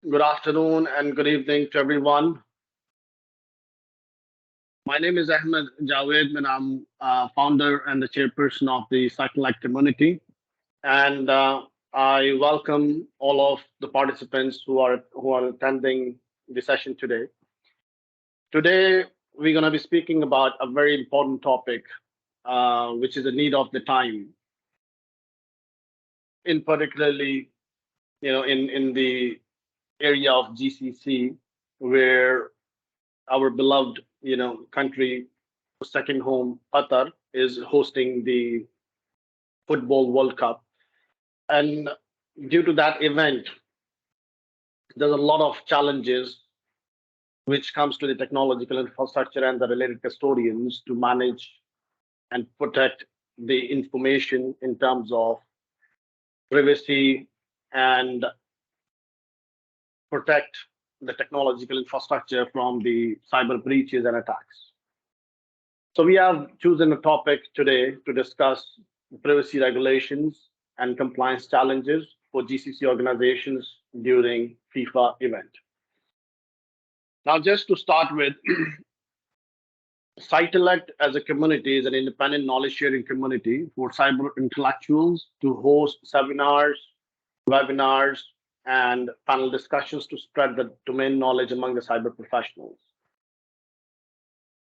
Good afternoon and good evening to everyone. My name is Ahmad Javaid, and I'm founder and the chairperson of the Cycle Light community. And I welcome all of the participants who are attending the session today. Today, we're going to be speaking about a very important topic, which is the need of the time, in particularly, in the area of GCC, where our beloved, country, second home, Qatar, is hosting the Football World Cup. And due to that event, there's a lot of challenges which comes to the technological infrastructure and the related custodians to manage and protect the information in terms of privacy and protect the technological infrastructure from the cyber breaches and attacks. So we have chosen a topic today to discuss privacy regulations and compliance challenges for GCC organizations during FIFA event. Now, just to start with, Cytelect as a community is an independent knowledge sharing community for cyber intellectuals to host seminars, webinars, and panel discussions to spread the domain knowledge among the cyber professionals.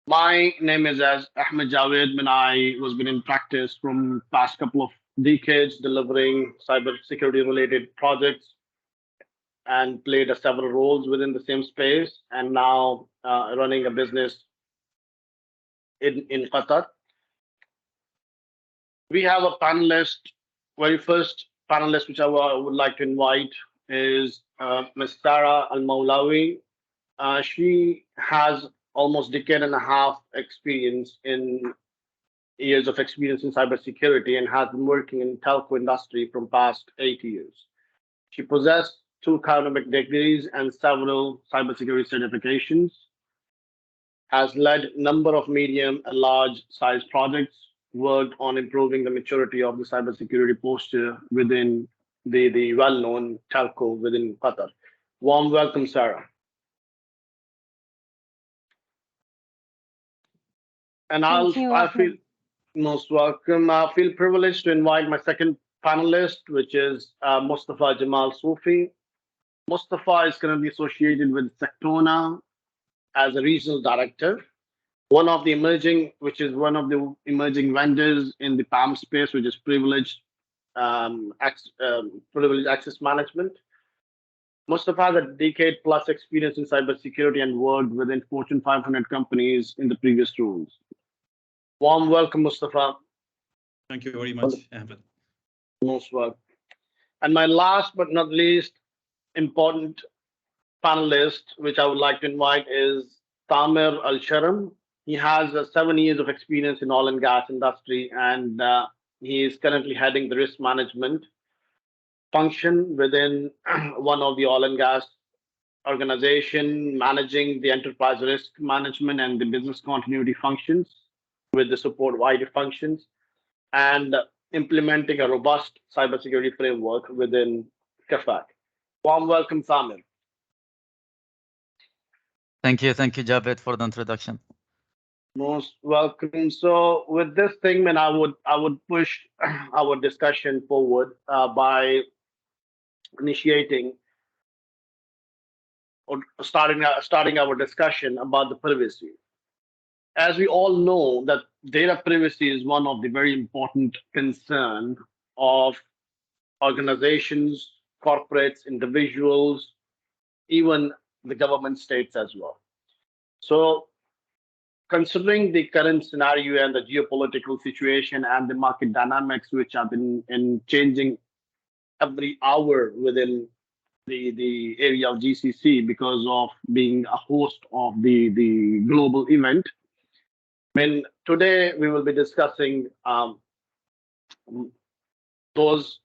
My name is as Ahmed Javed, and I was been in practice from past couple of decades delivering cyber security related projects and played several roles within the same space, and now running a business in Qatar. We have a panelist, very first panelist which would like to invite is Ms. Sarah Al-Mawlawi. She has almost decade and a half experience in years of experience in cybersecurity and has been working in telco industry from past 8 years. She possessed two academic degrees and several cybersecurity certifications, has led number of medium and large size projects, worked on improving the maturity of the cybersecurity posture within the well-known telco within Qatar. Warm welcome, Sarah. And Thank you, I feel Ahmed. most welcome. I feel privileged to invite my second panelist, which is Mustafa Jamal Sofi. Mustafa is currently associated with Sectona as a regional director, which is one of the emerging vendors in the PAM space, which is privileged access management. Mustafa has a decade plus experience in cybersecurity and worked within Fortune 500 companies in the previous roles. Warm welcome, Mustafa. Thank you very much, Ahmed. Most welcome. And my last but not least important panelist, which I would like to invite, is Thamer Al-Saram. He has 7 years of experience in oil and gas industry, and he is currently heading the risk management function within one of the oil and gas organization, managing the enterprise risk management and the business continuity functions with the support wider functions, and implementing a robust cybersecurity framework within CAFAC. Warm welcome, Thamer. Thank you, Javed, for the introduction. Most welcome. So with this thing, man, I would push our discussion forward by initiating or starting our discussion about the privacy. As we all know, that data privacy is one of the very important concern of organizations, corporates, individuals, even the government states as well. So considering the current scenario and the geopolitical situation and the market dynamics, which have been in changing every hour within the area of GCC because of being a host of the global event. I mean, today we will be discussing those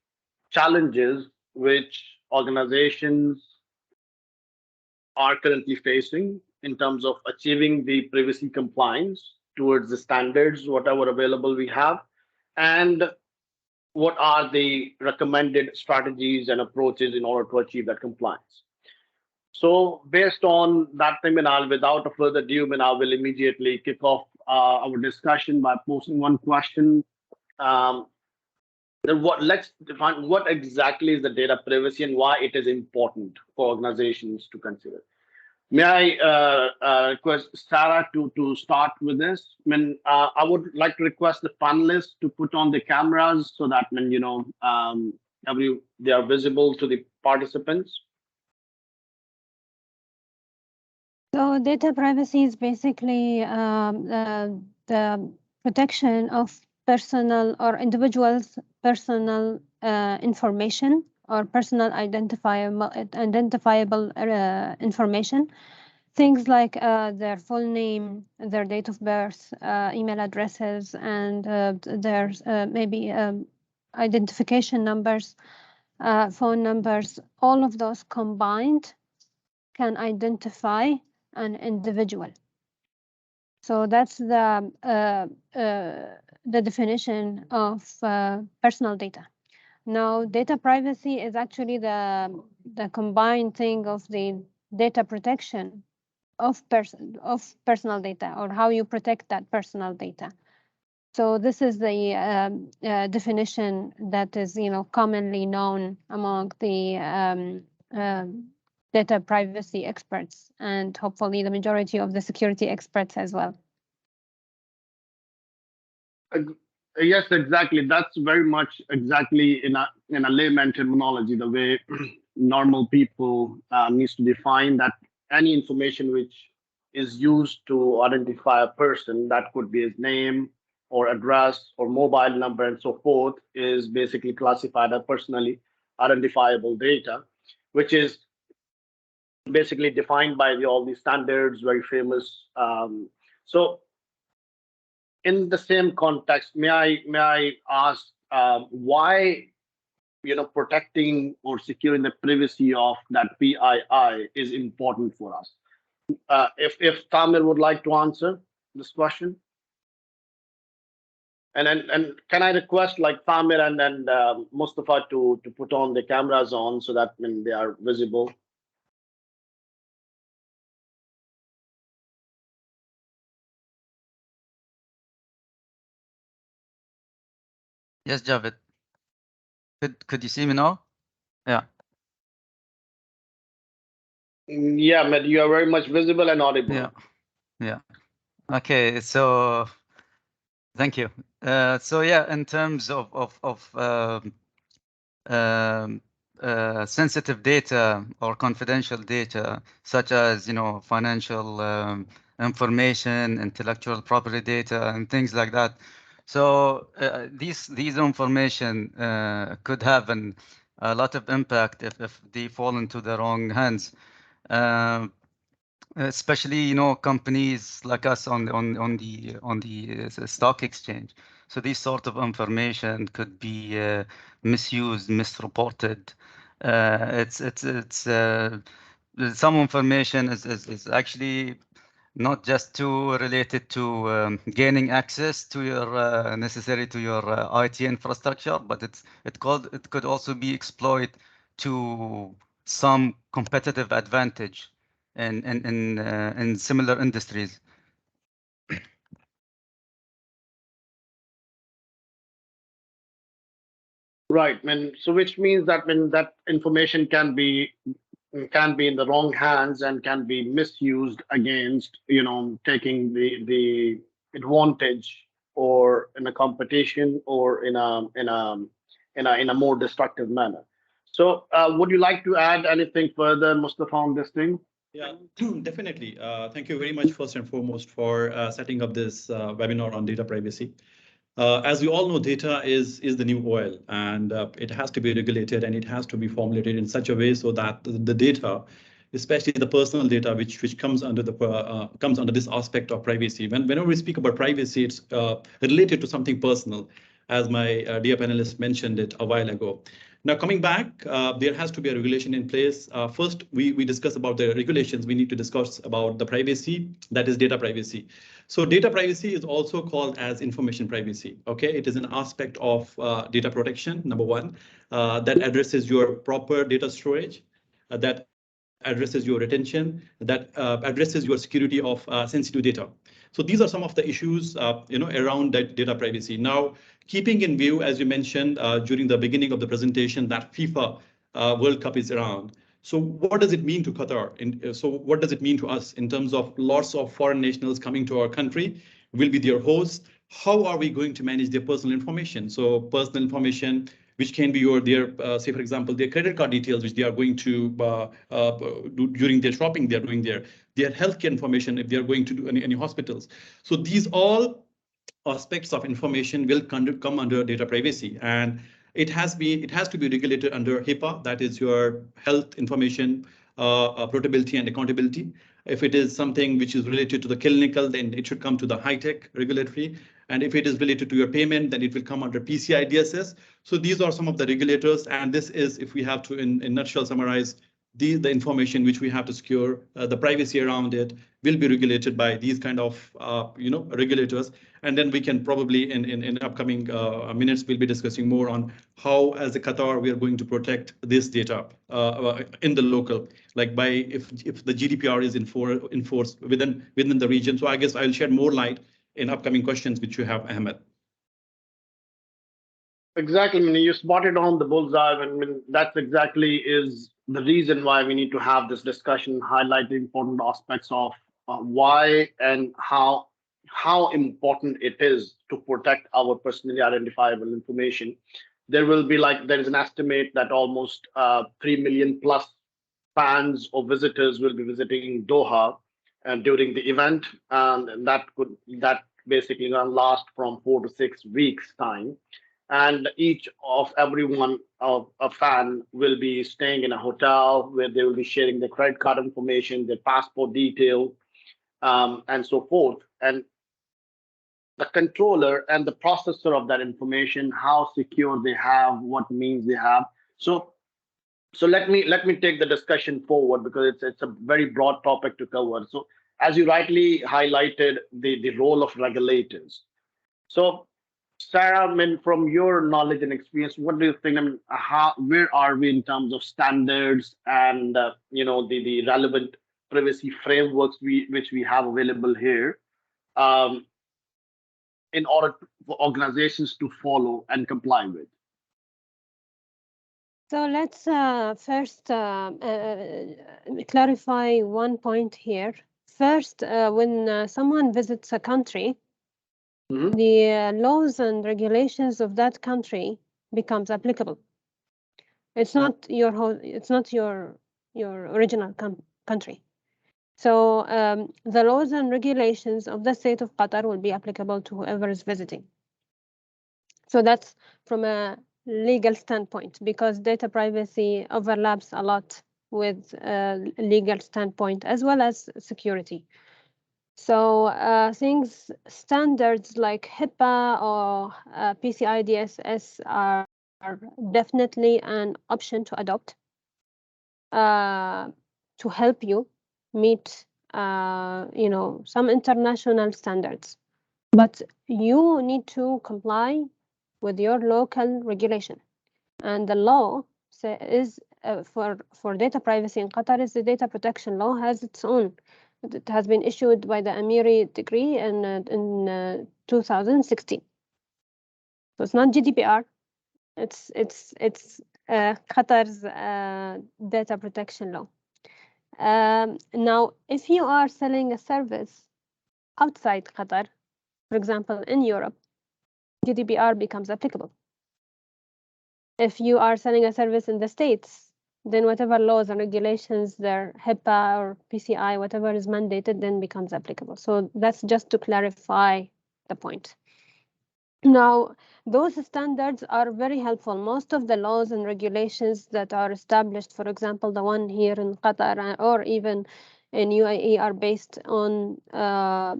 challenges which organizations are currently facing in terms of achieving the privacy compliance towards the standards, whatever available we have, and what are the recommended strategies and approaches in order to achieve that compliance. So based on that thing, without a further ado, I will immediately kick off our discussion by posing one question. Um, let's define what exactly is the data privacy and why it is important for organizations to consider. May I request Sarah to start with this? I would like to request the panelists to put on the cameras so that they are visible to the participants. So data privacy is basically the protection of personal or individuals' personal information or personal identifiable information. Things like their full name, their date of birth, email addresses, and their maybe identification numbers, phone numbers, all of those combined can identify an individual. So that's the definition of personal data. Now, data privacy is actually the combined thing of the data protection of personal data, or how you protect that personal data. So this is the definition that is, commonly known among the data privacy experts, and hopefully the majority of the security experts as well. Yes, exactly. That's very much exactly in a layman terminology, the way normal people needs to define that any information which is used to identify a person, that could be his name or address or mobile number and so forth, is basically classified as personally identifiable data, which is basically defined by all these standards, very famous. So in the same context, may I ask why protecting or securing the privacy of that PII is important for us? If Thamer would like to answer this question, and can I request like Thamer and Mustafa to put on the cameras on so that when they are visible. Yes, Javaid. Could you see me now? Yeah. Yeah, Ahmed, you are very much visible and audible. Yeah. Okay. So thank you. So yeah, in terms of sensitive data or confidential data, such as financial information, intellectual property data, and things like that. So these information could have a lot of impact if they fall into the wrong hands. Especially companies like us on the stock exchange. So this sort of information could be misused, misreported. It's some information is actually not just too related to gaining access to your necessary to your IT infrastructure, but it could also be exploited to some competitive advantage in similar industries. Right. So which means that when that information can be in the wrong hands and can be misused against taking the advantage or in a competition or in a more destructive manner. So would you like to add anything further, Mustafa, on this thing? Yeah, definitely. Thank you very much, first and foremost, for setting up this webinar on data privacy. As we all know, data is the new oil, and it has to be regulated, and it has to be formulated in such a way so that the data, especially the personal data, which comes under this aspect of privacy. Whenever we speak about privacy, it's related to something personal, as my dear panelist mentioned it a while ago. Now, coming back, there has to be a regulation in place. First, we discuss about the regulations. We need to discuss about the privacy, that is data privacy. So data privacy is also called as information privacy. Okay, it is an aspect of data protection, number one, that addresses your proper data storage, that addresses addresses your retention, that addresses your security of sensitive data. So these are some of the issues, around that data privacy. Now, keeping in view, as you mentioned during the beginning of the presentation, that FIFA World Cup is around. So what does it mean to Qatar? So what does it mean to us in terms of lots of foreign nationals coming to our country? Will be their hosts. How are we going to manage their personal information? So personal information, which can be say, for example, their credit card details, which they are going to do during their shopping, they are doing their healthcare information, if they are going to do any hospitals. So these all aspects of information will come under data privacy, and it has to be regulated under HIPAA, that is your health information portability and accountability. If it is something which is related to the clinical, then it should come to the high-tech regulatory. And if it is related to your payment, then it will come under PCI DSS. So these are some of the regulators. And this is, if we have to in a nutshell summarize, the information which we have to secure, the privacy around it will be regulated by these kind of regulators. And then we can probably in upcoming minutes we'll be discussing more on how, as a Qatar, we are going to protect this data in the local, like by if the GDPR is enforced within the region. So I guess I'll shed more light in upcoming questions which you have, Ahmed. Exactly. I mean, you spotted on the bullseye. I mean, that's exactly is the reason why we need to have this discussion, highlight the important aspects of why and how important it is to protect our personally identifiable information. There is an estimate that almost 3 million plus fans or visitors will be visiting Doha during the event, and that basically gonna last from 4 to 6 weeks time. And each of everyone of a fan will be staying in a hotel where they will be sharing their credit card information, their passport detail, and so forth. And the controller and the processor of that information, how secure they have, what means they have. So let me take the discussion forward, because it's a very broad topic to cover. So as you rightly highlighted, the role of regulators. So Sarah, I mean, from your knowledge and experience, what do you think? I mean, where are we in terms of standards and the relevant privacy frameworks which we have available here, in order for organizations to follow and comply with? So let's first clarify one point here. First, when someone visits a country, the laws and regulations of that country becomes applicable. It's not your original country. So the laws and regulations of the state of Qatar will be applicable to whoever is visiting. So that's from a legal standpoint, because data privacy overlaps a lot with legal standpoint as well as security. So standards like HIPAA or PCI DSS are definitely an option to adopt to help you meet some international standards, but you need to comply with your local regulation. And the law is for data privacy in Qatar is the data protection law, has its own. It has been issued by the Amiri decree in 2016. So it's not GDPR. It's Qatar's data protection law. Now, if you are selling a service outside Qatar, for example, in Europe, GDPR becomes applicable. If you are selling a service in the States, then whatever laws and regulations, their HIPAA or PCI, whatever is mandated, then becomes applicable. So that's just to clarify the point. Now, those standards are very helpful. Most of the laws and regulations that are established, for example, the one here in Qatar or even in UAE, are based on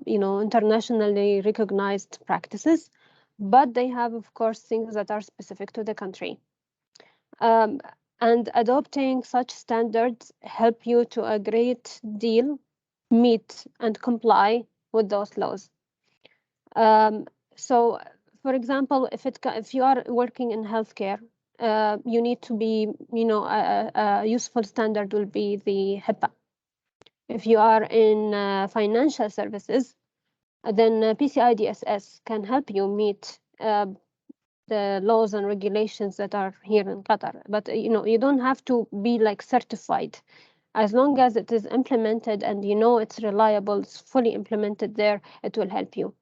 internationally recognized practices, but they have, of course, things that are specific to the country. And adopting such standards help you to a great deal meet and comply with those laws. So, for example, if you are working in healthcare you need to be, a useful standard will be the HIPAA. If you are in financial services, then PCI DSS can help you meet the laws and regulations that are here in Qatar. But you don't have to be like certified. As long as it is implemented and it's reliable, it's fully implemented there, it will help you.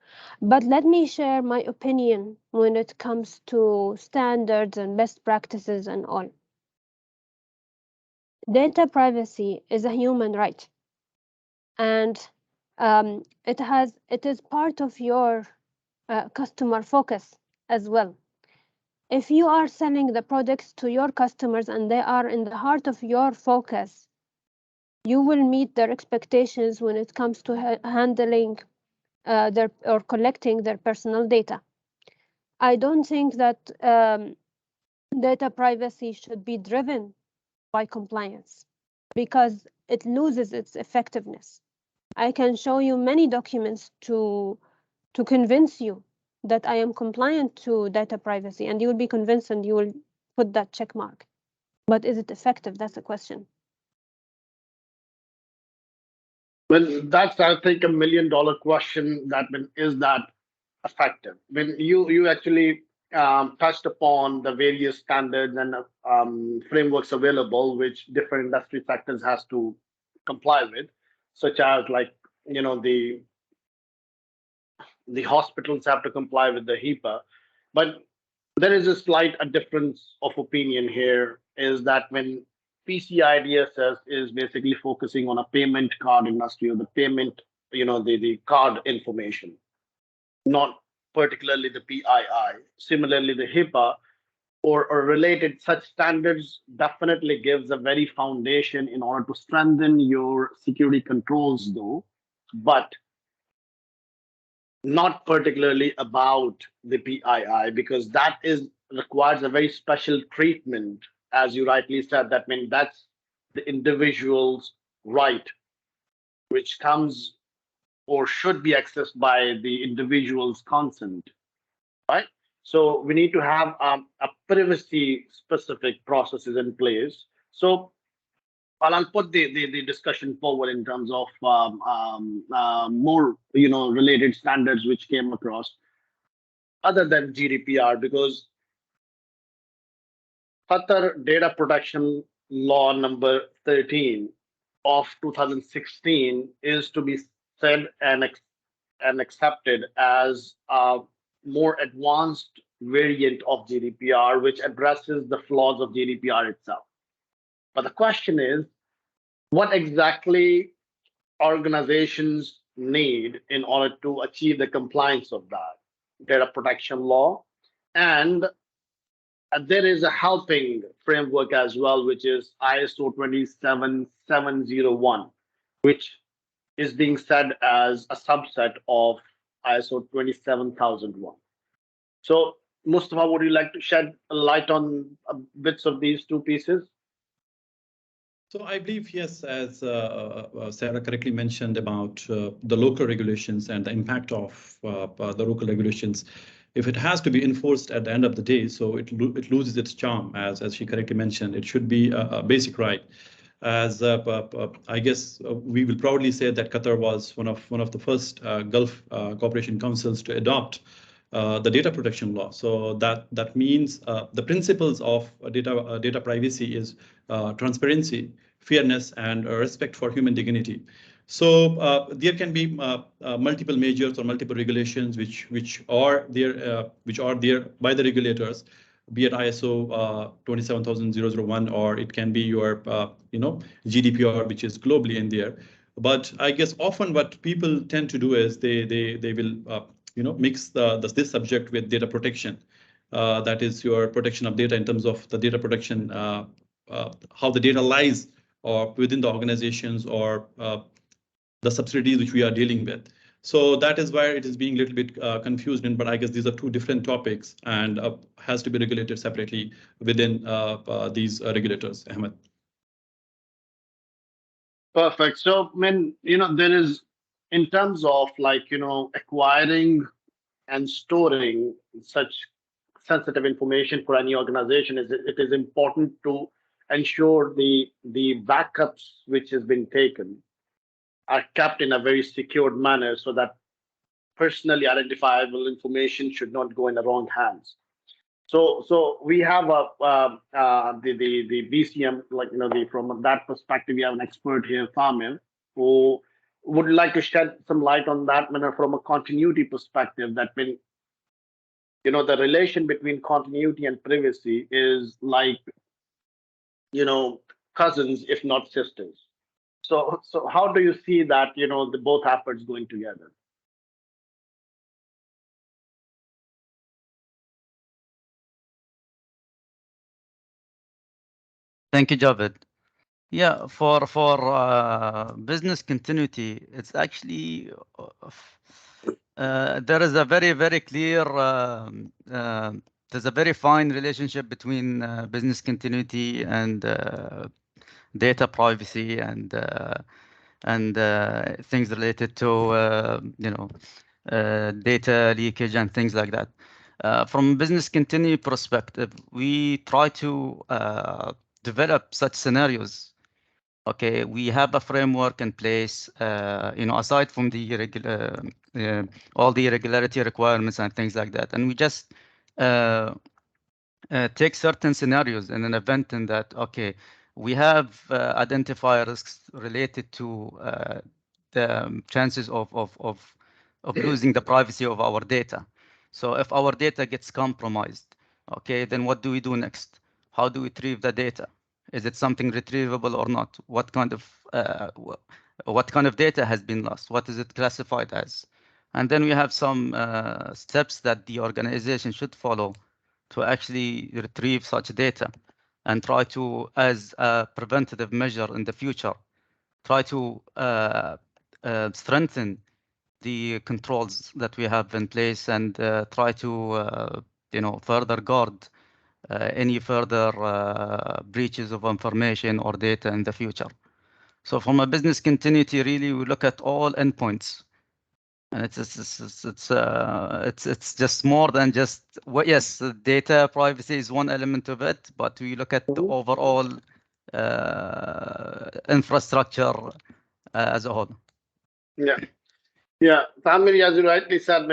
But let me share my opinion when it comes to standards and best practices and all. Data privacy is a human right, and it is part of your customer focus as well. If you are selling the products to your customers and they are in the heart of your focus, you will meet their expectations when it comes to handling their or collecting their personal data. I don't think that data privacy should be driven by compliance because it loses its effectiveness. I can show you many documents to convince you that I am compliant to data privacy, and you will be convinced and you will put that check mark. But is it effective? That's the question. Well, that's, I think, $1 million question. Is that effective? When you actually touched upon the various standards and frameworks available, which different industry sectors has to comply with, such as the hospitals have to comply with the HIPAA. But there is a slight difference of opinion here, is that when PCI DSS is basically focusing on a payment card industry, or the payment, the card information, not particularly the PII. Similarly, the HIPAA or related such standards definitely gives a very foundation in order to strengthen your security controls, though, but not particularly about the PII, because that requires a very special treatment, as you rightly said. That means that's the individual's right, which comes or should be accessed by the individual's consent, right? So we need to have a privacy specific processes in place. So I'll put the discussion forward in terms of more related standards which came across other than GDPR, because Qatar Data Protection Law number 13 of 2016 is to be said and accepted as a more advanced variant of GDPR, which addresses the flaws of GDPR itself. But the question is, what exactly organizations need in order to achieve the compliance of that data protection law? And there is a helping framework as well, which is ISO 27701, which is being said as a subset of ISO 27001. So, Mustafa, would you like to shed a light on bits of these two pieces? So I believe, yes, as Sarah correctly mentioned about the local regulations and the impact of the local regulations, if it has to be enforced at the end of the day, so it loses its charm, as she correctly mentioned. It should be a basic right. As I guess we will proudly say that Qatar was one of the first Gulf Cooperation Councils to adopt the data protection law. So that means the principles of data privacy is transparency, fairness, and respect for human dignity. So there can be multiple measures or multiple regulations which are there by the regulators, be it ISO 27001, or it can be your GDPR, which is globally in there. But I guess often what people tend to do is they will mix this subject with data protection. That is your protection of data in terms of the data protection, how the data lies or within the organizations or the subsidiaries which we are dealing with. So that is why it is being a little bit confused in, but I guess these are two different topics and has to be regulated separately within these regulators, Ahmad. Perfect. So, there is, in terms of acquiring and storing such sensitive information for any organization, it is important to ensure the backups which has been taken are kept in a very secured manner so that personally identifiable information should not go in the wrong hands. So we have the BCM, like from that perspective, we have an expert here, Thamer, who would like to shed some light on that from a continuity perspective. That when the relation between continuity and privacy is like cousins, if not sisters. So how do you see that the both efforts going together? Thank you, Javaid. Yeah, for business continuity, it's actually there is a very clear there's a very fine relationship between business continuity and data privacy and things related to data leakage and things like that. From business continuity perspective, we try to develop such scenarios. Okay, we have a framework in place, aside from the all the regularity requirements and things like that. And we just take certain scenarios in an event in that, okay, we have identified risks related to the chances of losing the privacy of our data. So if our data gets compromised, okay, then what do we do next? How do we retrieve the data? Is it something retrievable or not? What kind of data has been lost? What is it classified as? And then we have some steps that the organization should follow to actually retrieve such data and try to, as a preventative measure in the future, try to strengthen the controls that we have in place and try to further guard any further breaches of information or data in the future. So from a business continuity, really, we look at all endpoints, and it's just more than just yes, data privacy is one element of it, but we look at the overall infrastructure as a whole. Yeah, Thamer, as you rightly said,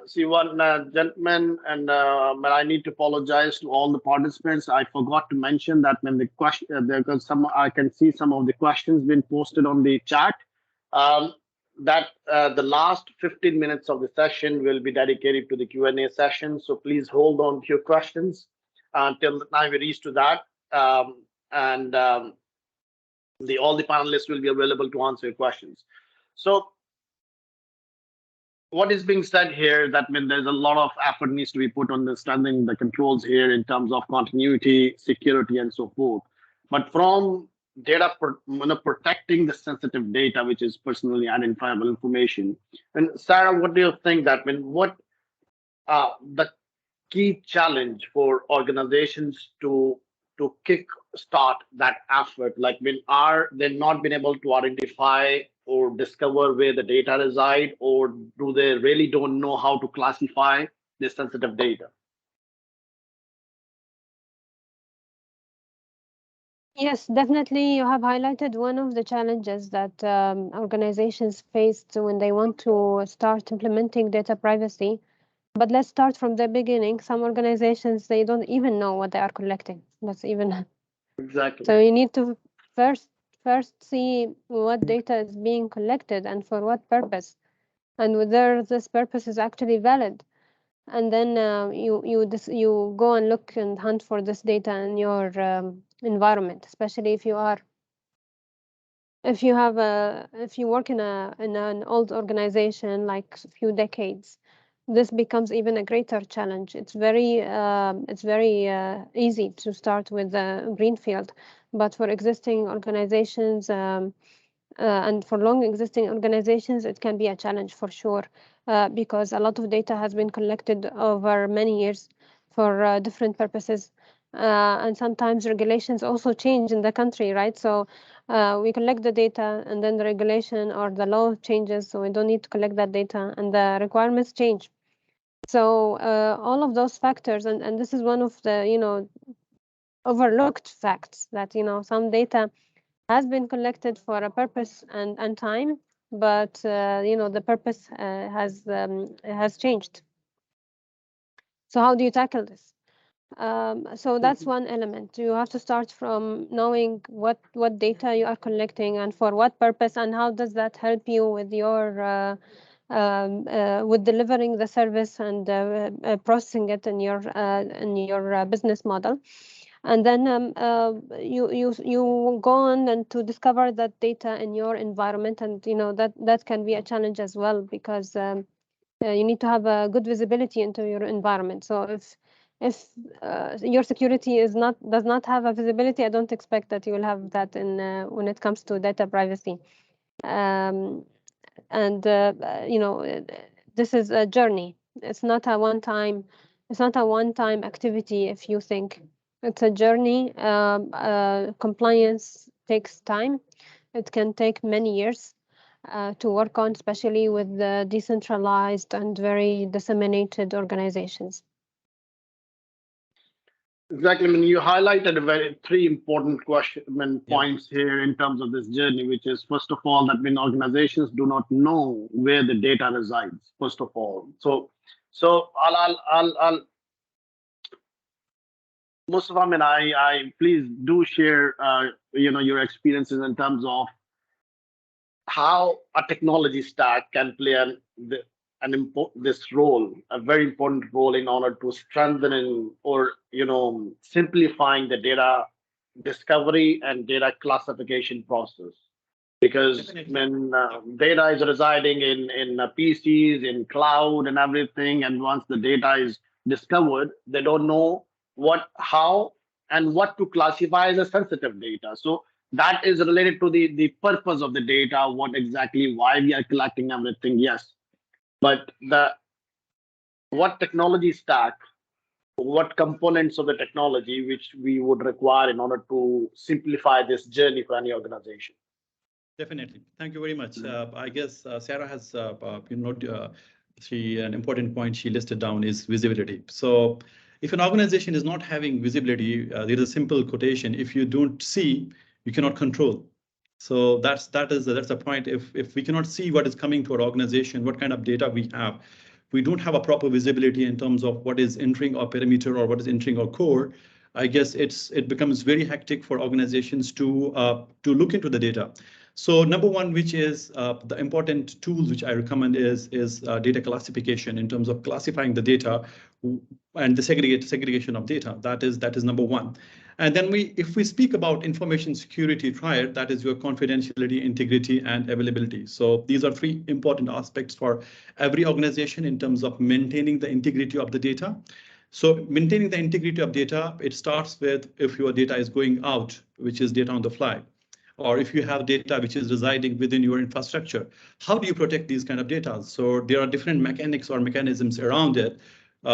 see one gentleman, and but I need to apologize to all the participants. I forgot to mention that when the question, because I can see some of the questions being posted on the chat. That the last 15 minutes of the session will be dedicated to the Q&A session. So please hold on to your questions until the time we reach to that. All the panelists will be available to answer your questions. So what is being said here, that there's a lot of effort needs to be put on understanding the controls here in terms of continuity, security, and so forth. But from data protecting the sensitive data, which is personally identifiable information. And Sarah, what do you think that what the key challenge for organizations to kick start that effort? Like are they not been able to identify or discover where the data reside, or do they really don't know how to classify the sensitive data? Yes, definitely. You have highlighted one of the challenges that organizations faced when they want to start implementing data privacy. But let's start from the beginning. Some organizations, they don't even know what they are collecting. That's even exactly. So you need to first see what data is being collected and for what purpose, and whether this purpose is actually valid. And then you go and look and hunt for this data in your environment, especially if you work in an old organization, like a few decades. This becomes even a greater challenge. It's very easy to start with greenfield, but for existing organizations and for long existing organizations, it can be a challenge for sure, because a lot of data has been collected over many years for different purposes. And sometimes regulations also change in the country, right? So we collect the data and then the regulation or the law changes, so we don't need to collect that data and the requirements change. So all of those factors, and this is one of the, overlooked facts that, some data has been collected for a purpose and time, but, the purpose has changed. So how do you tackle this? So that's one element. You have to start from knowing what data you are collecting and for what purpose, and how does that help you with your with delivering the service and processing it in your business model. And then you go on and to discover that data in your environment, and that can be a challenge as well, because you need to have a good visibility into your environment. So if your security does not have a visibility, I don't expect that you will have that in when it comes to data privacy. And this is a journey. It's not a one-time. It's not a one-time activity. If you think it's a journey, compliance takes time. It can take many years to work on, especially with the decentralized and very disseminated organizations. Exactly. I mean, you highlighted three important points here in terms of this journey, which is, first of all, that when organizations do not know where the data resides, first of all. So I'll Mustafa, I mean, I please do share, your experiences in terms of how a technology stack can play this role, a very important role in order to strengthening or simplifying the data discovery and data classification process. Because Definitely. when data is residing in PCs, in cloud, and everything, and once the data is discovered, they don't know how, and what to classify as a sensitive data. So that is related to the purpose of the data, what exactly, why we are collecting everything. Yes, but what technology stack, what components of the technology which we would require in order to simplify this journey for any organization. Definitely. Thank you very much. I guess Sarah has, an important point she listed down is visibility. So if an organization is not having visibility, there is a simple quotation: if you don't see, you cannot control. So that's the point. If we cannot see what is coming to our organization, what kind of data we have, we don't have a proper visibility in terms of what is entering our perimeter or what is entering our core. I guess it becomes very hectic for organizations to look into the data. So number one, which is the important tools which I recommend is data classification, in terms of classifying the data and the segregation of data. That is number one. And then if we speak about information security triad, that is your confidentiality, integrity, and availability. So these are three important aspects for every organization in terms of maintaining the integrity of the data. So maintaining the integrity of data, it starts with if your data is going out, which is data on the fly, or if you have data which is residing within your infrastructure. How do you protect these kind of data? So there are different mechanics or mechanisms around it,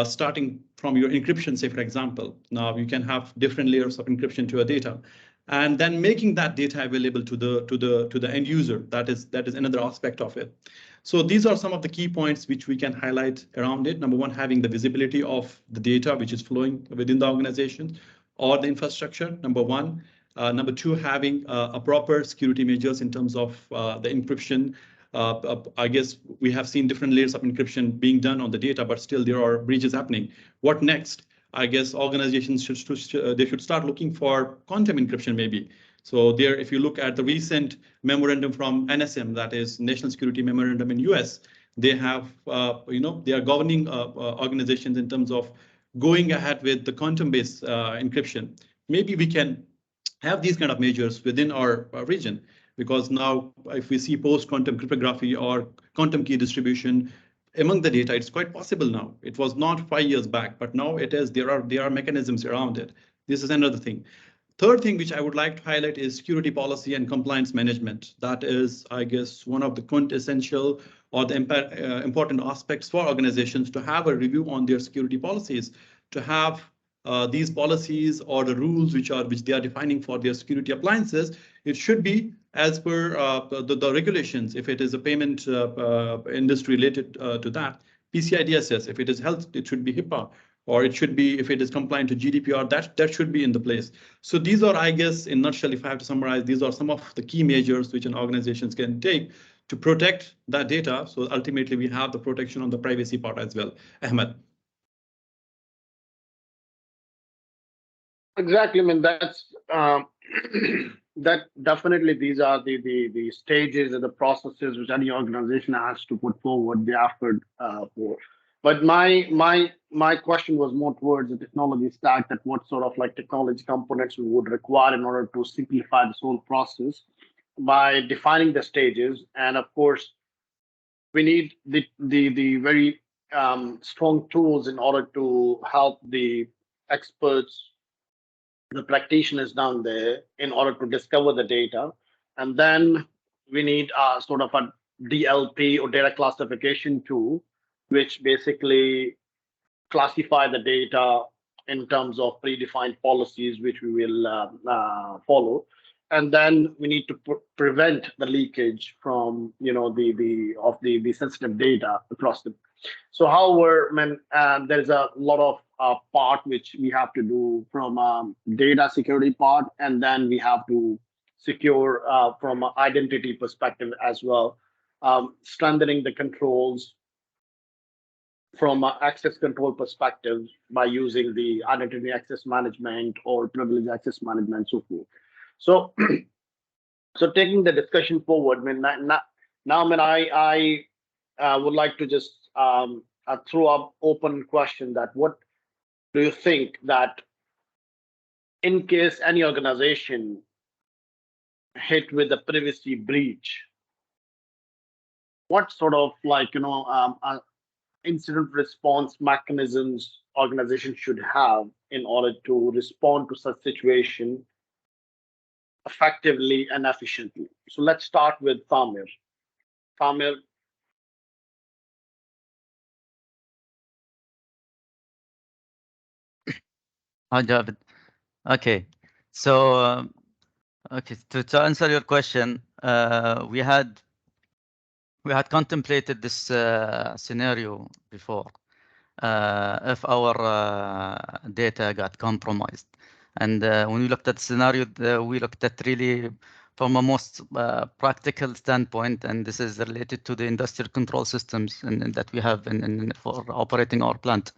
starting from your encryption, say, for example. Now you can have different layers of encryption to your data, and then making that data available to the end user. That is another aspect of it. So these are some of the key points which we can highlight around it. Number one, having the visibility of the data which is flowing within the organization or the infrastructure, number one. Number two, having a proper security measures in terms of the encryption. I guess we have seen different layers of encryption being done on the data, but still there are breaches happening. What next? I guess organizations should start looking for quantum encryption maybe. So there, if you look at the recent memorandum from NSM, that is National Security Memorandum in US, they have, they are governing organizations in terms of going ahead with the quantum-based encryption. Maybe we can have these kind of measures within our region, because now if we see post-quantum cryptography or quantum key distribution among the data, it's quite possible now. It was not 5 years back, but now it is. There are mechanisms around it. This is another thing. Third thing which I would like to highlight is security policy and compliance management. That is, I guess, one of the quintessential or the important aspects for organizations to have a review on their security policies, to have these policies or the rules which they are defining for their security appliances. It should be as per the regulations. If it is a payment industry related to that, PCI DSS. If it is health, it should be HIPAA, or it should be, if it is compliant to GDPR, that should be in the place. So these are, I guess, in nutshell, if I have to summarize, these are some of the key measures which an organizations can take to protect that data. So ultimately, we have the protection on the privacy part as well. Ahmad. Exactly. I mean, that's that definitely these are the stages and the processes which any organization has to put forward the effort for. But my question was more towards the technology stack, that what sort of like technology components we would require in order to simplify this whole process by defining the stages. And of course, we need the very strong tools in order to help the experts, the practitioners down there, in order to discover the data. And then we need sort of a DLP or data classification tool, which basically classify the data in terms of predefined policies, which we will follow. And then we need to prevent the leakage from, you know, the sensitive data across the. So, however, there's a lot of part which we have to do from data security part, and then we have to secure from an identity perspective as well, strengthening the controls from an access control perspective by using the identity access management or privilege access management, so forth. So, so taking the discussion forward, I would like to just throw up open question that what do you think that in case any organization hit with a privacy breach, what sort of like incident response mechanisms organization should have in order to respond to such situation effectively and efficiently? So let's start with Thamer. Thamer. Hi, Javaid. Okay, so okay, to answer your question, we had contemplated this scenario before. If our data got compromised, and when we looked at the scenario, we looked at really from a most practical standpoint, and this is related to the industrial control systems and that we have for operating our plant.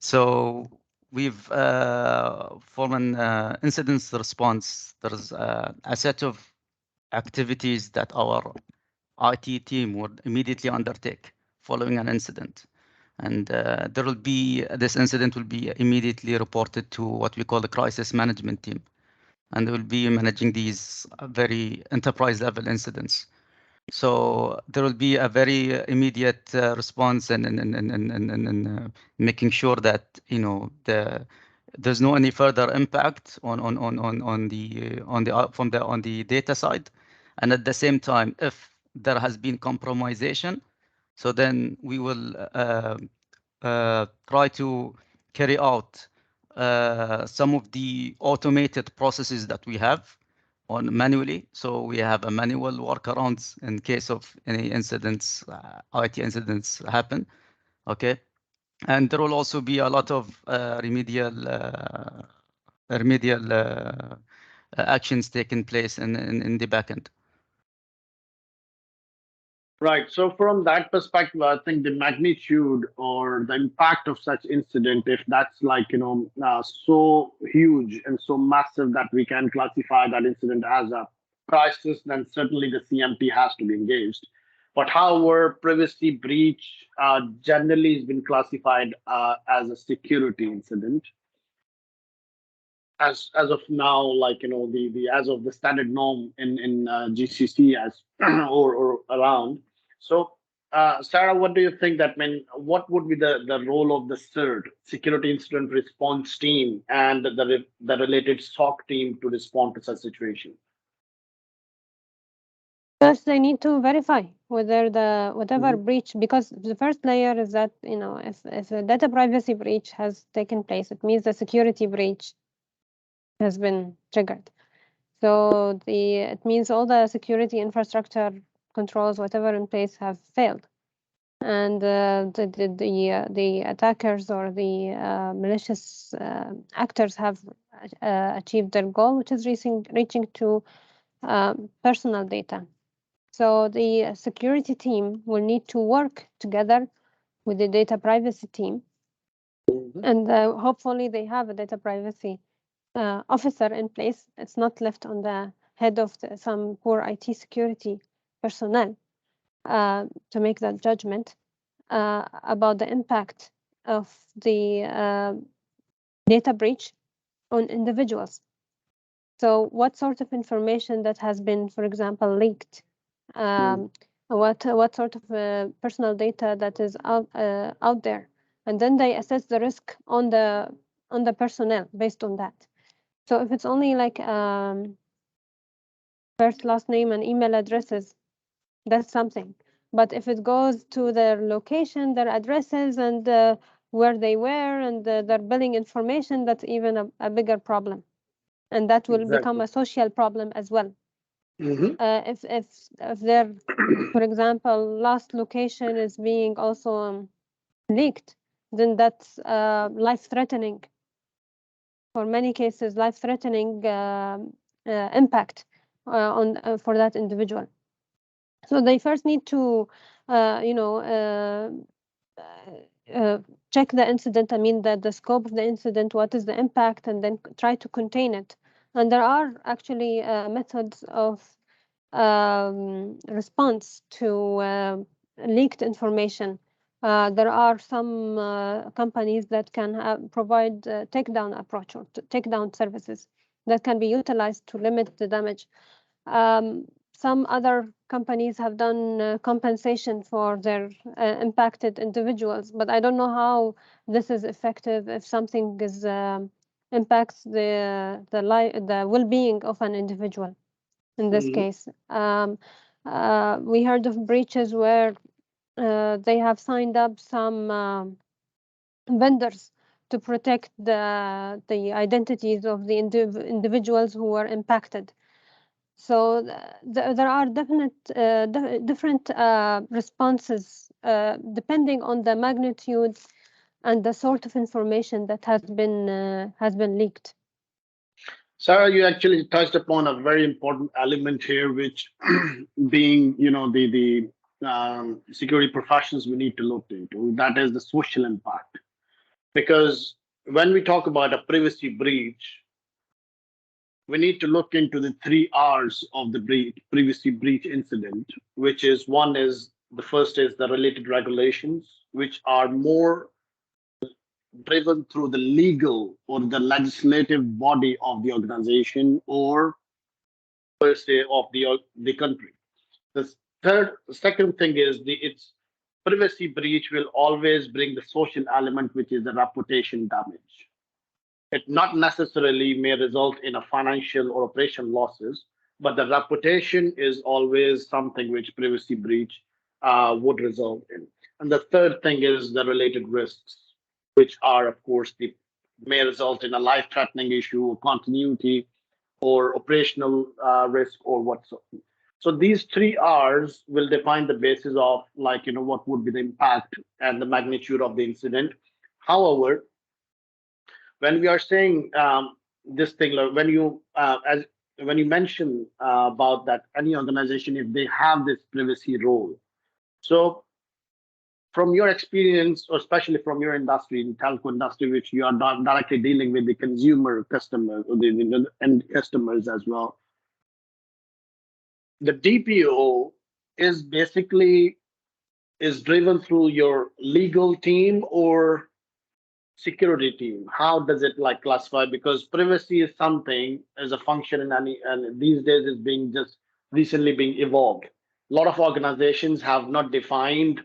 So we've for an incident response, there's a set of activities that our IT team would immediately undertake following an incident. And there will be, this incident will be immediately reported to what we call the crisis management team. And they will be managing these very enterprise level incidents. So there will be a very immediate response and making sure that, you know, there's no any further impact on the data side. And at the same time, if there has been compromisation, so then we will try to carry out some of the automated processes that we have on manually. So we have a manual workarounds in case of any incidents, IT incidents happen. Okay, and there will also be a lot of remedial actions taking place in the backend. Right. So from that perspective, I think the magnitude or the impact of such incident, if that's like, so huge and so massive that we can classify that incident as a crisis, then certainly the CMT has to be engaged. But however, privacy breach generally has been classified as a security incident. As of now, like the as of the standard norm in GCC as or around. So, Sarah, what do you think that what would be the role of the CIRT, Security Incident Response Team, and the related SOC team to respond to such situation? First, they need to verify whether the whatever breach, because the first layer is that, if a data privacy breach has taken place, it means the security breach has been triggered. So it means all the security infrastructure controls, whatever in place, have failed. and the attackers or the malicious actors have achieved their goal, which is reaching to personal data. So the security team will need to work together with the data privacy team, and hopefully they have a data privacy officer in place. It's not left on the head of some poor IT security personnel to make that judgment about the impact of the data breach on individuals. So what sort of information that has been, for example, leaked? What sort of personal data that is out there? And then they assess the risk on the personnel based on that. So if it's only like first, last name, and email addresses, that's something. But if it goes to their location, their addresses, and where they were, and their billing information, that's even a bigger problem. And that will become a social problem as well. If their, for example, last location is being also leaked, then that's life-threatening. For many cases, life-threatening impact for that individual. So they first need to, check the incident. I mean, the scope of the incident, what is the impact, and then try to contain it. And there are actually methods of response to leaked information. There are some companies that can provide takedown approach or takedown services that can be utilized to limit the damage. Some other companies have done compensation for their impacted individuals, but I don't know how this is effective if something is impacts the well-being of an individual. In this case, we heard of breaches where they have signed up some vendors to protect the identities of the individuals who were impacted. So there are different responses depending on the magnitude and the sort of information that has been leaked. Sarah, you actually touched upon a very important element here, which being, the security professions we need to look into. That is the social impact. Because when we talk about a privacy breach, we need to look into the 3 R's of the privacy breach incident, which is the first is the related regulations, which are more driven through the legal or the legislative body of the organization or per se of the country. Second thing is its privacy breach will always bring the social element, which is the reputation damage. It not necessarily may result in a financial or operational losses, but the reputation is always something which privacy breach would result in. And the third thing is the related risks, which are, of course, may result in a life-threatening issue or continuity or operational risk or whatsoever. So these 3 R's will define the basis of what would be the impact and the magnitude of the incident. However, when we are saying this thing, when you mention about that any organization, if they have this privacy role, so from your experience, or especially from your industry, in telco industry, which you are directly dealing with the consumer customers or the end customers as well, the DPO is basically driven through your legal team or security team. How does it classify? Because privacy is something as a function and these days is being just recently being evolved. A lot of organizations have not defined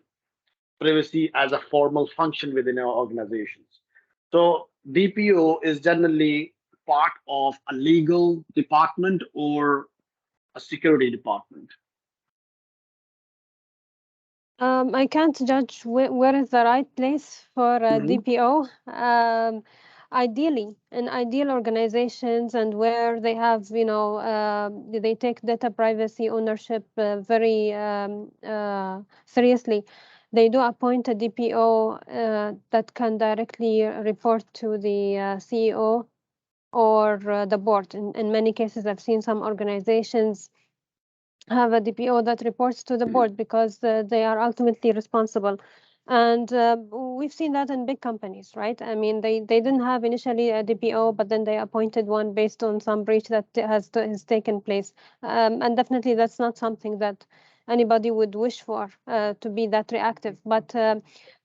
privacy as a formal function within our organizations. So DPO is generally part of a legal department or a security department. I can't judge where is the right place for a DPO. Ideally, in ideal organizations and where they have, they take data privacy ownership very seriously, they do appoint a DPO that can directly report to the CEO or the board. In many cases, I've seen some organizations have a DPO that reports to the board because they are ultimately responsible. And we've seen that in big companies, right? I mean, they didn't have initially a DPO, but then they appointed one based on some breach that has taken place. And definitely that's not something that anybody would wish for, to be that reactive. But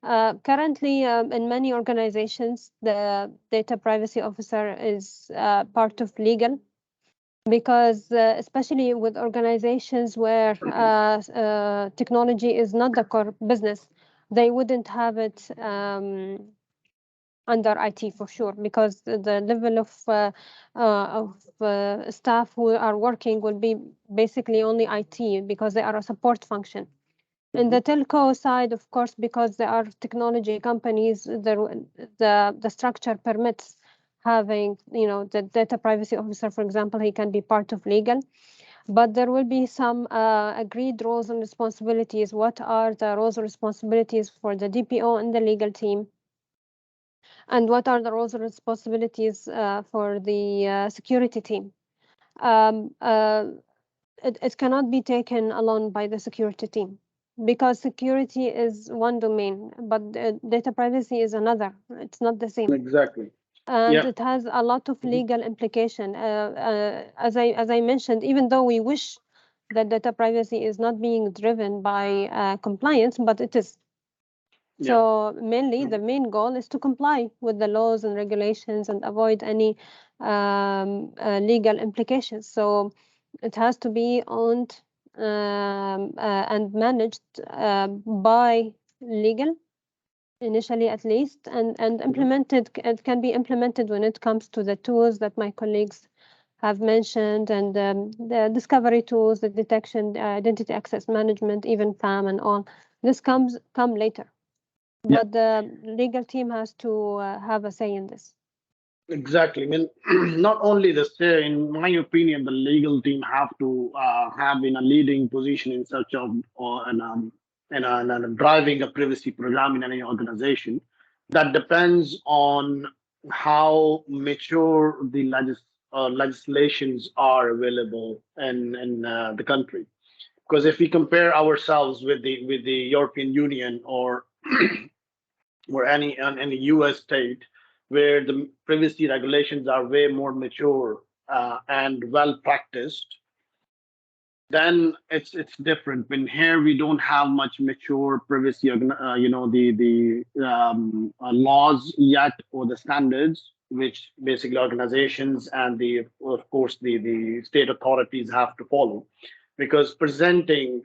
currently, in many organizations, the data privacy officer is part of legal, because especially with organizations where technology is not the core business, they wouldn't have it under IT for sure, because the level of staff who are working will be basically only IT, because they are a support function. In the telco side, of course, because they are technology companies, the structure permits having, the data privacy officer, for example, he can be part of legal, but there will be some agreed roles and responsibilities. What are the roles and responsibilities for the DPO and the legal team? And what are the roles and responsibilities for the security team? It cannot be taken alone by the security team, because security is one domain, but data privacy is another. It's not the same. Exactly. And Yeah. it has a lot of legal implication. As I mentioned, even though we wish that data privacy is not being driven by compliance, but it is. Yeah. So mainly the main goal is to comply with the laws and regulations and avoid any legal implications. So it has to be owned and managed by legal initially, at least, and implemented. It can be implemented when it comes to the tools that my colleagues have mentioned, and the discovery tools, the detection, identity access management, even PAM and all. This come later. Yeah. But the legal team has to have a say in this. Exactly. I mean, not only this, in my opinion, the legal team have to have in a leading position in search of or and driving a privacy program in any organization. That depends on how mature the legislations are available in the country. Because if we compare ourselves with the European Union or or any U.S. state where the privacy regulations are way more mature and well practiced, then it's different. When here we don't have much mature privacy, the laws yet, or the standards which basically organizations and of course the state authorities have to follow, because presenting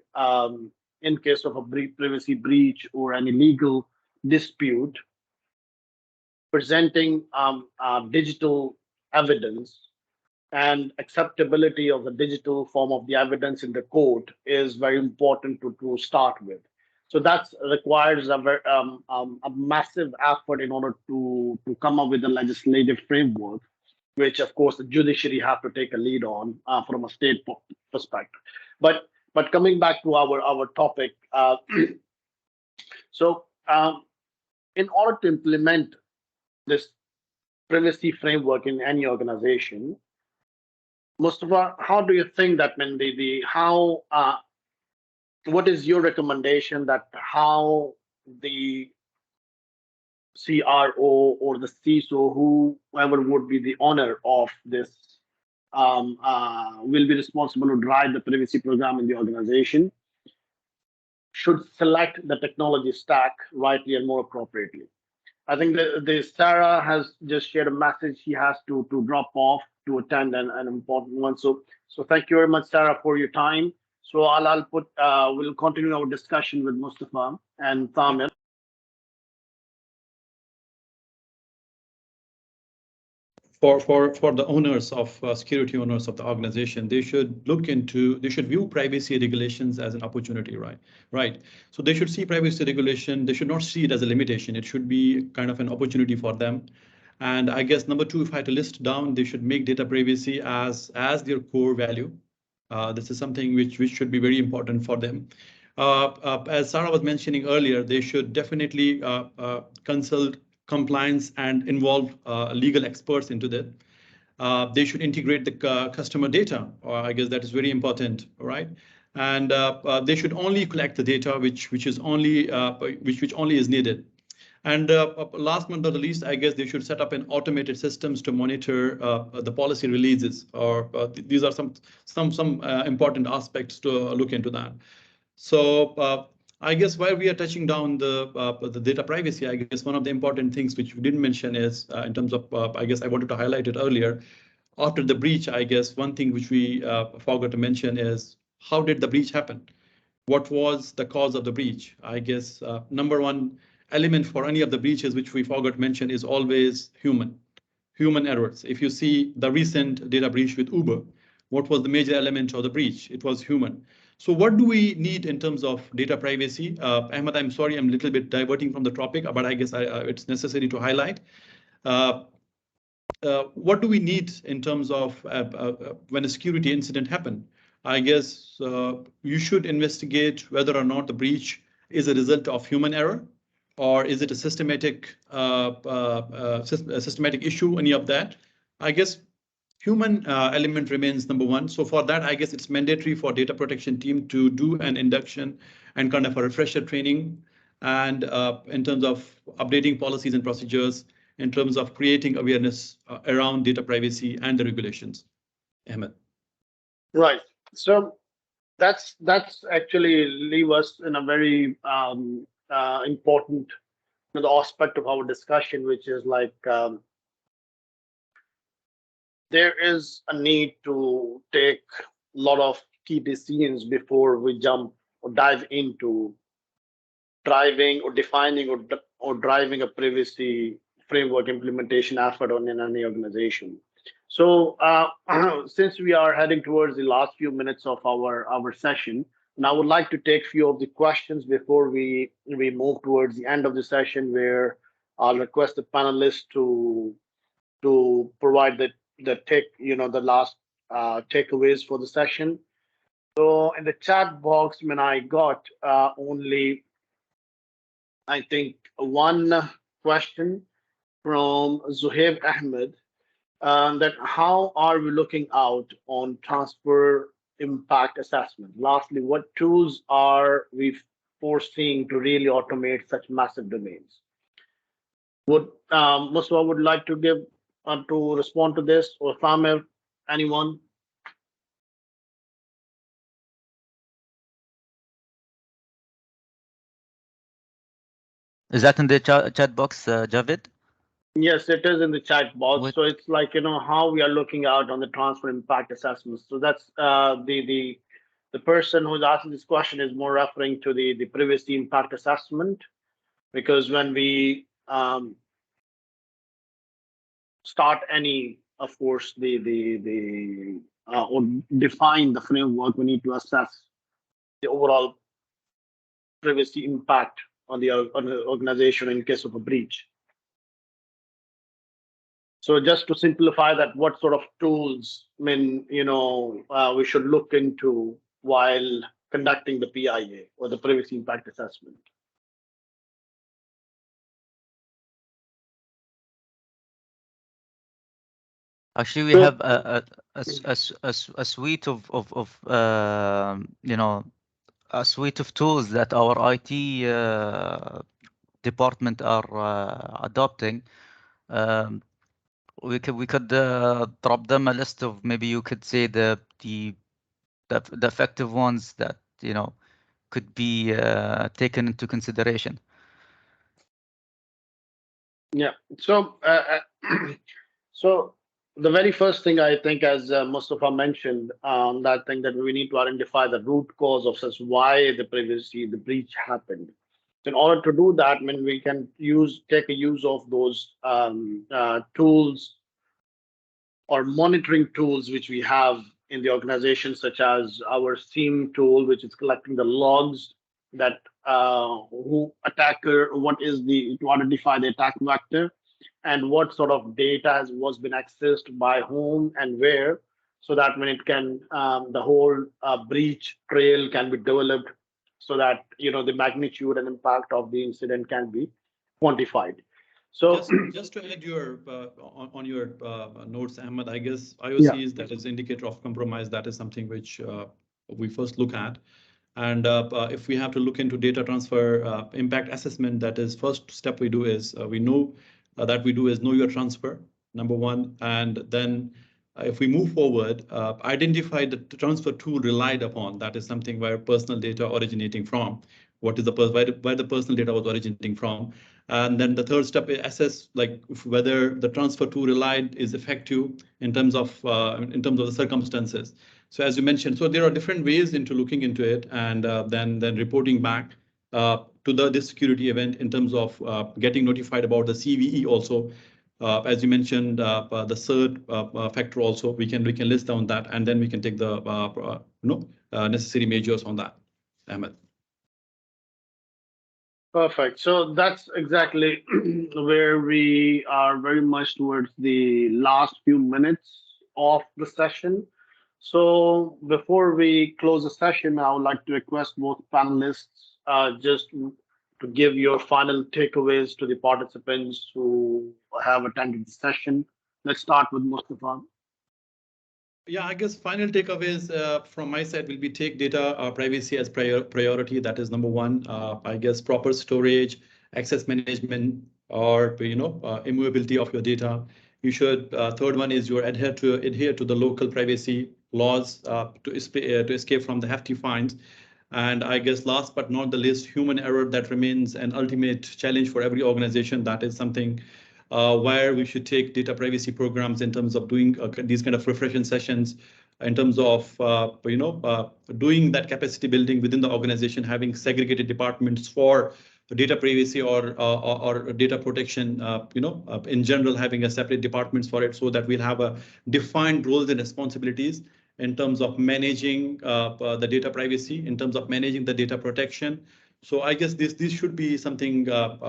in case of a privacy breach or any legal dispute, presenting digital evidence and acceptability of the digital form of the evidence in the court is very important to start with. So that requires a massive effort in order to come up with a legislative framework, which of course the judiciary have to take a lead on from a state perspective. But coming back to our topic, so in order to implement this privacy framework in any organization, Mustafa, how do you think that when what is your recommendation that how the CRO or the CISO, whoever would be the owner of this, will be responsible to drive the privacy program in the organization, should select the technology stack rightly and more appropriately? I think the Sarah has just shared a message. She has to drop off to attend an important one. So thank you very much, Sarah, for your time. So we'll continue our discussion with Mustafa and Thamer. For the owners of security owners of the organization, they should view privacy regulations as an opportunity, right? So they should see privacy regulation. They should not see it as a limitation. It should be kind of an opportunity for them. And I guess number two, if I had to list down, they should make data privacy as their core value. This is something which should be very important for them. As Sarah was mentioning earlier, they should definitely consult compliance and involve legal experts into that. They should integrate the customer data. I guess that is very important, right? And they should only collect the data which is only which only is needed. And last but not the least, I guess they should set up an automated systems to monitor the policy releases. Or these are some important aspects to look into that. So I guess while we are touching down the data privacy, I guess one of the important things which we didn't mention is in terms of I guess I wanted to highlight it earlier. After the breach, I guess one thing which we forgot to mention is how did the breach happen? What was the cause of the breach? I guess number one element for any of the breaches which we forgot to mention is always human errors. If you see the recent data breach with Uber, what was the major element of the breach? It was human. So what do we need in terms of data privacy? Ahmad, I'm sorry, I'm a little bit diverting from the topic, but I guess it's necessary to highlight. What do we need in terms of when a security incident happened? I guess you should investigate whether or not the breach is a result of human error, or is it a systematic issue, any of that? I guess human element remains number one. So for that, I guess it's mandatory for data protection team to do an induction and kind of a refresher training, and in terms of updating policies and procedures, in terms of creating awareness around data privacy and the regulations. Ahmed. Right. So that's actually leave us in a very important aspect of our discussion, which is like there is a need to take a lot of key decisions before we jump or dive into driving or defining or driving a privacy framework implementation effort on in any organization. So since we are heading towards the last few minutes of our session, and I would like to take a few of the questions before we move towards the end of the session, where I'll request the panelists to provide the last takeaways for the session. So in the chat box, when I got only, I think, one question from Zuhaib Ahmed, that how are we looking out on transfer impact assessment? Lastly, what tools are we foreseeing to really automate such massive domains? Would Mustafa would like to give to respond to this, or Thamer, anyone? Is that in the chat box, Javaid? Yes, it is in the chat box. So it's like, how we are looking out on the transfer impact assessments. So that's the person who's asking this question is more referring to the privacy impact assessment, because when we start any, of course, or define the framework, we need to assess the overall privacy impact on the organization in case of a breach. So just to simplify that, what sort of tools, we should look into while conducting the PIA or the privacy impact assessment? Actually, we have a suite of a suite of tools that our IT department are adopting. We could drop them a list of, maybe you could say the effective ones that could be taken into consideration. Yeah. So so the very first thing, I think, as Mustafa mentioned, that thing that we need to identify the root cause of such why the breach happened. So in order to do that, we can take a use of those tools or monitoring tools which we have in the organization, such as our SIEM tool, which is collecting the logs that who attacker, to identify the attack vector, and what sort of data was been accessed by whom and where, so that when it can the whole breach trail can be developed so that the magnitude and impact of the incident can be quantified. So just to add your on your notes, Ahmad, I guess yeah, IOCs, that is indicator of compromise, that is something which we first look at. And if we have to look into data transfer impact assessment, that is first step we do is we know that we do is know your transfer, number one. And then if we move forward, identify the transfer tool relied upon. That is something where personal data originating from. What is the where the personal data was originating from. And then the third step is assess like whether the transfer tool relied is effective in terms of the circumstances. So as you mentioned, so there are different ways into looking into it, and then reporting back to this security event in terms of getting notified about the CVE also. As you mentioned, the third factor also, we can list down that, and then we can take the necessary measures on that. Ahmed. perfect. So that's exactly where we are very much towards the last few minutes of the session. So before we close the session, I would like to request both panelists just to give your final takeaways to the participants who have attended the session. Let's start with Mustafa. Yeah, I guess final takeaways from my side will be take data privacy as priority. That is number one. I guess proper storage, access management, or immovability of your data. You should. Third one is you adhere to the local privacy laws to escape from the hefty fines. And I guess last but not the least, human error that remains an ultimate challenge for every organization. That is something where we should take data privacy programs in terms of doing these kind of refreshing sessions, in terms of doing that capacity building within the organization, having segregated departments for data privacy or data protection. In general, having a separate departments for it, so that we'll have a defined roles and responsibilities in terms of managing the data privacy, in terms of managing the data protection. So I guess this should be something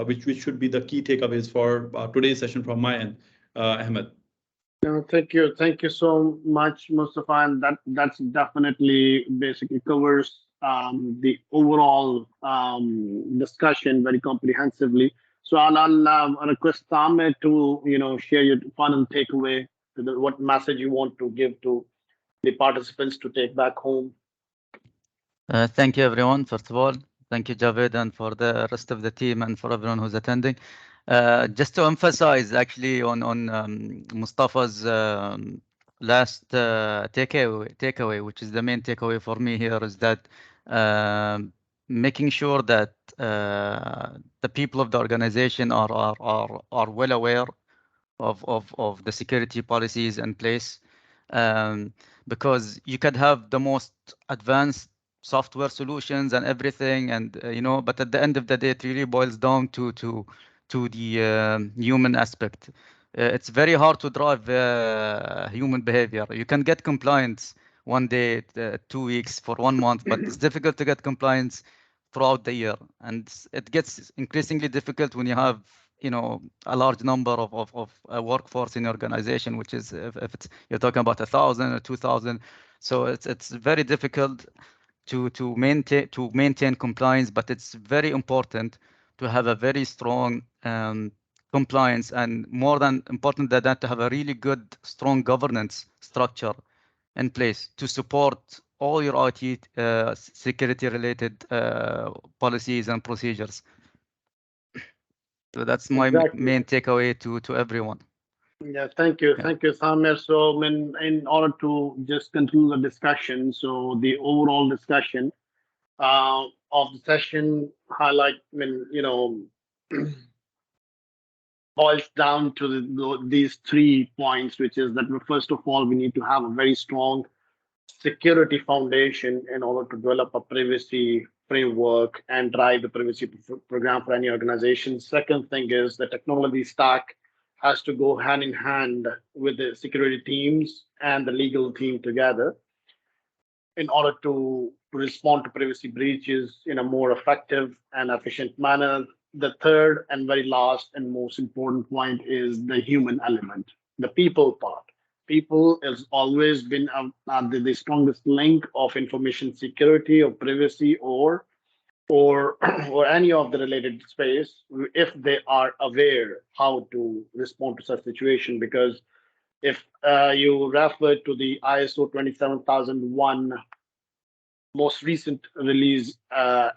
which should be the key takeaways for today's session from my end, Ahmed. No, thank you so much, Mustafa, and that's definitely basically covers the overall discussion very comprehensively. So I'll request Thamer to share your final takeaway to what message you want to give to the participants to take back home. Thank you, everyone. First of all, thank you, Javaid, and for the rest of the team and for everyone who's attending. Just to emphasize, actually, on Mustafa's last takeaway, which is the main takeaway for me here, is that making sure that the people of the organization are well aware of the security policies in place, because you could have the most advanced software solutions and everything, and but at the end of the day, it really boils down to the human aspect. It's very hard to drive human behavior. You can get compliance one day, 2 weeks, for 1 month, but it's difficult to get compliance throughout the year, and it gets increasingly difficult when you have a large number of workforce in your organization, which is if it's you're talking about 1,000 or 2,000. So it's very difficult to maintain compliance, but it's very important to have a very strong compliance, and more than important than that, to have a really good, strong governance structure in place to support all your IT security related policies and procedures. So that's my Exactly. main takeaway to everyone. Yeah, thank you. Yeah. Thank you, Thamer. So, in order to just conclude the discussion, so the overall discussion of the session highlight, boils down to these 3 points, which is that first of all, we need to have a very strong security foundation in order to develop a privacy framework and drive the privacy program for any organization. Second thing is the technology stack has to go hand in hand with the security teams and the legal team together in order to respond to privacy breaches in a more effective and efficient manner. The third and very last and most important point is the human element, the people part. People has always been the strongest link of information security or privacy or or or any of the related space, if they are aware how to respond to such situation. Because if you refer to the ISO 27001 most recent release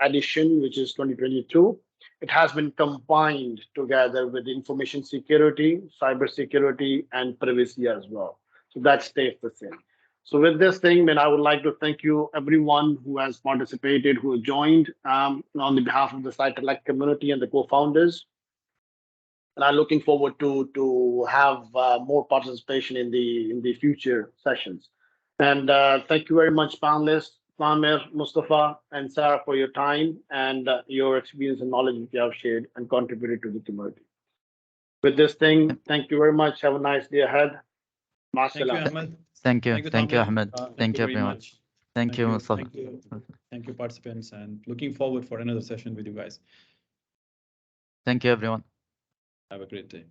edition, which is 2022, it has been combined together with information security, cyber security, and privacy as well. So that stays the same. So with this thing, then I would like to thank you, everyone who has participated, who joined on the behalf of the Cytelect community and the co-founders. And I'm looking forward to have more participation in the future sessions. And thank you very much, panelists, Thamer, Mustafa, and Sarah, for your time and your experience and knowledge that you have shared and contributed to the community. With this thing, thank you very much. Have a nice day ahead. Thank you, Ahmad. Thank you. Thank Thank you, Thamer. Ahmed. Thank you, very everyone. much. Thank you, Mustafa. Thank you, participants, and looking forward for another session with you guys. Thank you, everyone. Have a great day.